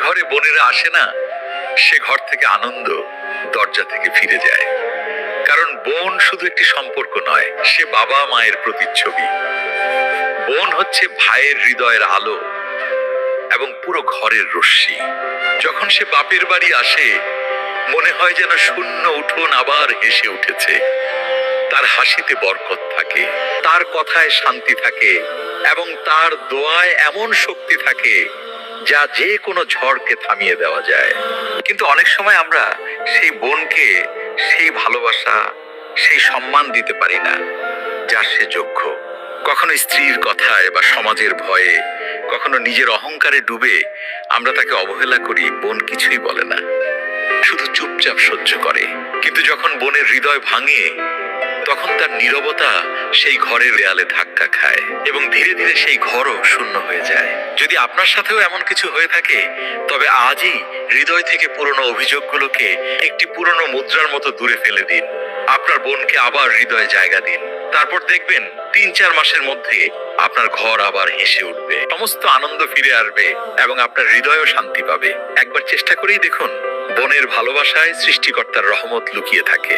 ঘরে বোনেরা আসে না, সে ঘর থেকে আনন্দ দরজা থেকে ফিরে যায়। কারণ বোন শুধু একটি সম্পর্ক নয়, সে বাবা মায়ের প্রতিচ্ছবি। বোন হচ্ছে ভাইয়ের হৃদয়ের আলো এবং পুরো ঘরের রশ্মি। যখন সে বাপের বাড়ি আসে, মনে হয় যেন শূন্য উঠোন আবার হেসে উঠেছে। তার হাসিতে বরকত থাকে, তার কথায় শান্তি থাকে এবং তার দোয়ায় এমন শক্তি থাকে যা যে কোনো ঝড়কে থামিয়ে দেওয়া যায়। কিন্তু অনেক সময় আমরা সেই বোনকে সেই ভালোবাসা, সেই সম্মান দিতে পারি না যার সে যোগ্য। কখনো স্ত্রীর কথায় বা সমাজের ভয়ে, কখনো নিজের অহংকারে ডুবে আমরা তাকে অবহেলা করি। বোন কিছুই বলে না, শুধু চুপচাপ সহ্য করে। কিন্তু যখন বোনের হৃদয় ভাঙে, তখন তার নীরবতা সেই ঘরের দেয়ালে ধাক্কা খায় এবং ধীরে ধীরে সেই ঘরও শূন্য হয়ে যায়। যদি আপনার সাথেও এমন কিছু হয়ে থাকে, তবে আজই হৃদয় থেকে পুরনো অভিযোগগুলোকে একটি পুরনো মুদ্রার মতো দূরে ফেলে দিন। আপনার বোনকে আবার হৃদয়ে জায়গা দিন। তারপর দেখবেন ৩-৪ মাসের মধ্যে আপনার ঘর আবার হেসে উঠবে, সমস্ত আনন্দ ফিরে আসবে এবং আপনার হৃদয়ও শান্তি পাবে। একবার চেষ্টা করেই দেখুন, বোনের ভালোবাসায় সৃষ্টিকর্তার রহমত লুকিয়ে থাকে।